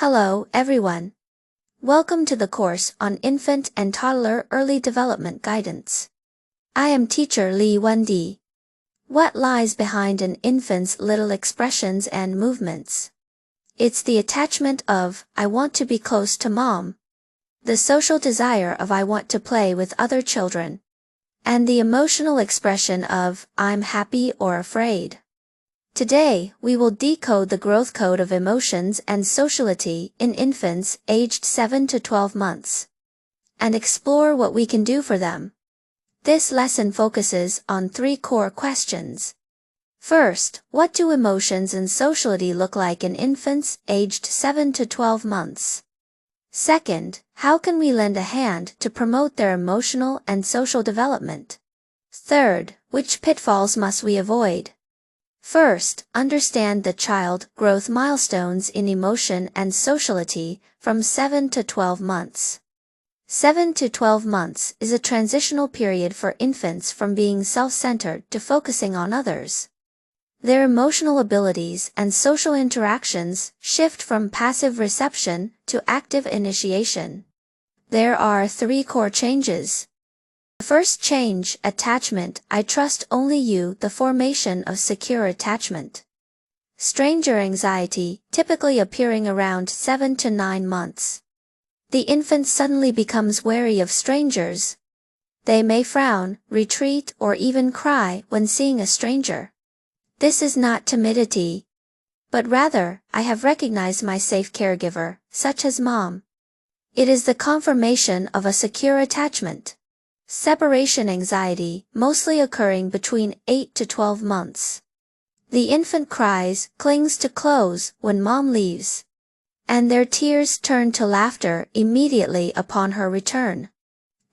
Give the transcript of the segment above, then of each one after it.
Hello, everyone. Welcome to the course on Infant and Toddler Early Development Guidance. I am teacher Li Wendy. What lies behind an infant's little expressions and movements? It's the attachment of, I want to be close to mom. The social desire of I want to play with other children. And the emotional expression of, I'm happy or afraid. Today, we will decode the growth code of emotions and sociality in infants aged 7 to 12 months, and explore what we can do for them. This lesson focuses on 3 core questions. First, what do emotions and sociality look like in infants aged 7 to 12 months? Second, how can we lend a hand to promote their emotional and social development? Third, which pitfalls must we avoid? First, understand the child growth milestones in emotion and sociality from 7 to 12 months. 7 to 12 months is a transitional period for infants from being self-centered to focusing on others. Their emotional abilities and social interactions shift from passive reception to active initiation. There are 3 core changes. The first change, attachment, I trust only you, the formation of secure attachment. Stranger anxiety, typically appearing around 7 to 9 months. The infant suddenly becomes wary of strangers. They may frown, retreat, or even cry when seeing a stranger. This is not timidity, but rather, I have recognized my safe caregiver, such as mom. It is the confirmation of a secure attachment. Separation anxiety, mostly occurring between 8 to 12 months. The infant cries, clings to clothes when mom leaves. And their tears turn to laughter immediately upon her return.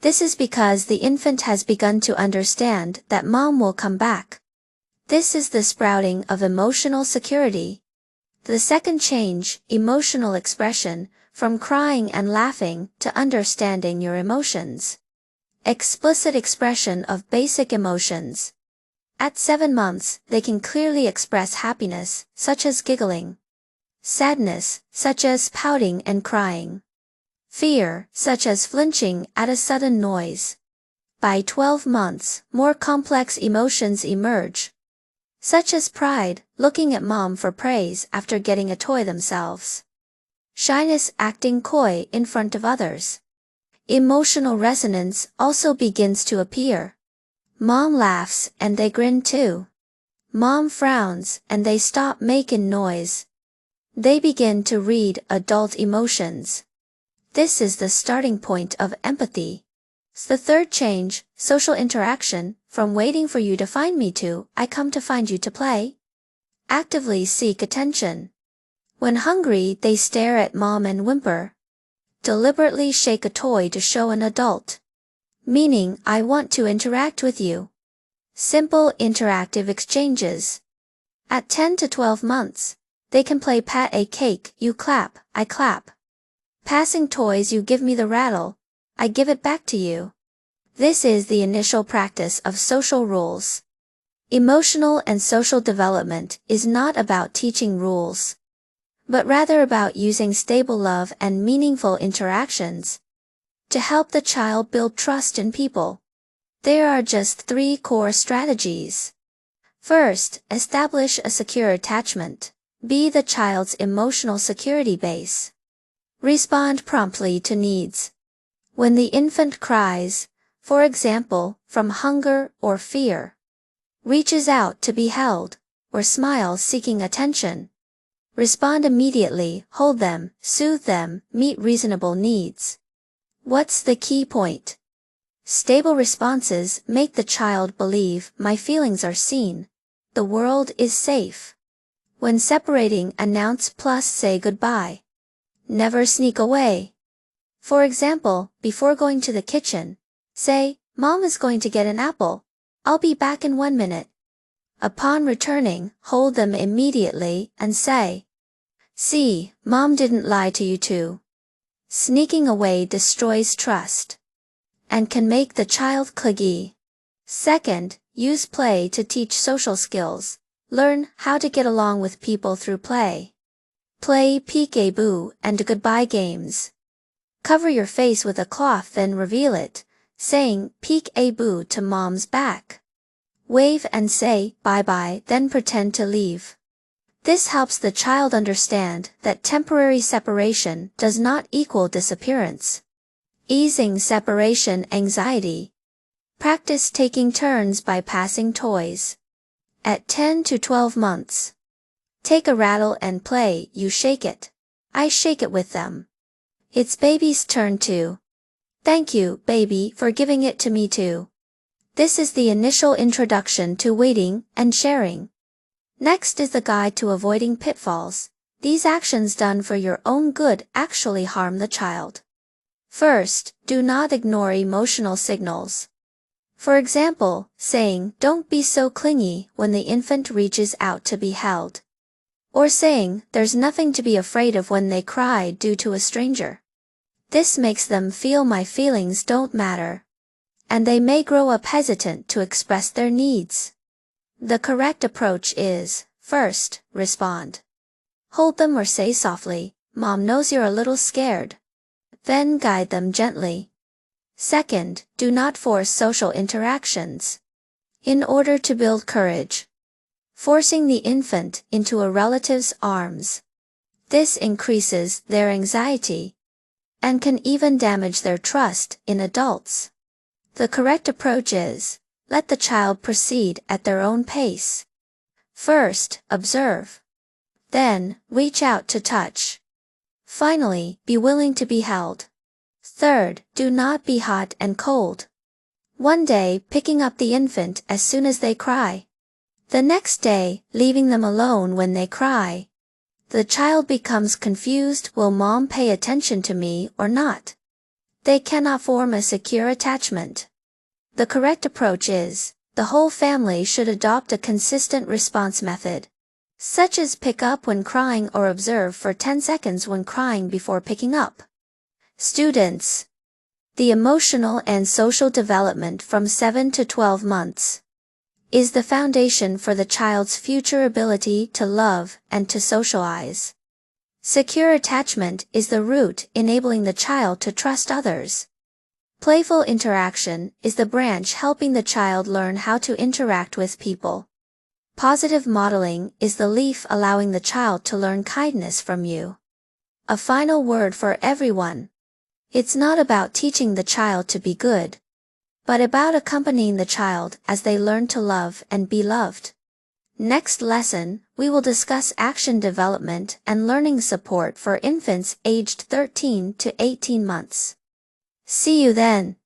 This is because the infant has begun to understand that mom will come back. This is the sprouting of emotional security. The second change, emotional expression, from crying and laughing to understanding your emotions. Explicit expression of basic emotions. At 7 months, they can clearly express happiness, such as giggling. Sadness, such as pouting and crying. Fear, such as flinching at a sudden noise. By 12 months, more complex emotions emerge, such as pride, looking at mom for praise after getting a toy themselves. Shyness, acting coy in front of others. Emotional resonance also begins to appear. Mom laughs and they grin too. Mom frowns and they stop making noise. They begin to read adult emotions. This is the starting point of empathy. The third change, social interaction, from waiting for you to find me to, I come to find you to play. Actively seek attention. When hungry, they stare at mom and whimper. Deliberately shake a toy to show an adult. Meaning, I want to interact with you. Simple interactive exchanges. At 10 to 12 months, they can play pat a cake, you clap, I clap. Passing toys, you give me the rattle, I give it back to you. This is the initial practice of social rules. Emotional and social development is not about teaching rules, but rather about using stable love and meaningful interactions to help the child build trust in people. There are just 3 core strategies. First, establish a secure attachment. Be the child's emotional security base. Respond promptly to needs. When the infant cries, for example, from hunger or fear, reaches out to be held, or smiles seeking attention, respond immediately, hold them, soothe them, meet reasonable needs. What's the key point? Stable responses make the child believe my feelings are seen. The world is safe. When separating, announce plus say goodbye. Never sneak away. For example, before going to the kitchen, say, Mom is going to get an apple. I'll be back in 1 minute. Upon returning, hold them immediately and say, see, Mom didn't lie to you too. Sneaking away destroys trust and can make the child clingy. Second, use play to teach social skills. Learn how to get along with people through play. Play peek-a-boo and goodbye games. Cover your face with a cloth, then reveal it, saying peek-a-boo to mom's back. Wave and say bye-bye, then pretend to leave. This helps the child understand that temporary separation does not equal disappearance. Easing separation anxiety. Practice taking turns by passing toys. At 10 to 12 months. Take a rattle and play, you shake it. I shake it with them. It's baby's turn to. Thank you, baby, for giving it to me too. This is the initial introduction to waiting and sharing. Next is the guide to avoiding pitfalls. These actions done for your own good actually harm the child. First, do not ignore emotional signals. For example, saying, "Don't be so clingy," when the infant reaches out to be held. Or saying, "There's nothing to be afraid of," when they cry due to a stranger. This makes them feel my feelings don't matter. And they may grow up hesitant to express their needs. The correct approach is, first, respond. Hold them or say softly, "Mom knows you're a little scared." Then guide them gently. Second, do not force social interactions. In order to build courage. Forcing the infant into a relative's arms. This increases their anxiety and can even damage their trust in adults. The correct approach is, let the child proceed at their own pace. First, observe. Then, reach out to touch. Finally, be willing to be held. Third, do not be hot and cold. One day, picking up the infant as soon as they cry. The next day, leaving them alone when they cry. The child becomes confused, will mom pay attention to me or not? They cannot form a secure attachment. The correct approach is, the whole family should adopt a consistent response method, such as pick up when crying or observe for 10 seconds when crying before picking up. Students. The emotional and social development from 7 to 12 months is the foundation for the child's future ability to love and to socialize. Secure attachment is the root enabling the child to trust others. Playful interaction is the branch helping the child learn how to interact with people. Positive modeling is the leaf allowing the child to learn kindness from you. A final word for everyone. It's not about teaching the child to be good, but about accompanying the child as they learn to love and be loved. Next lesson, we will discuss action development and learning support for infants aged 13 to 18 months. See you then.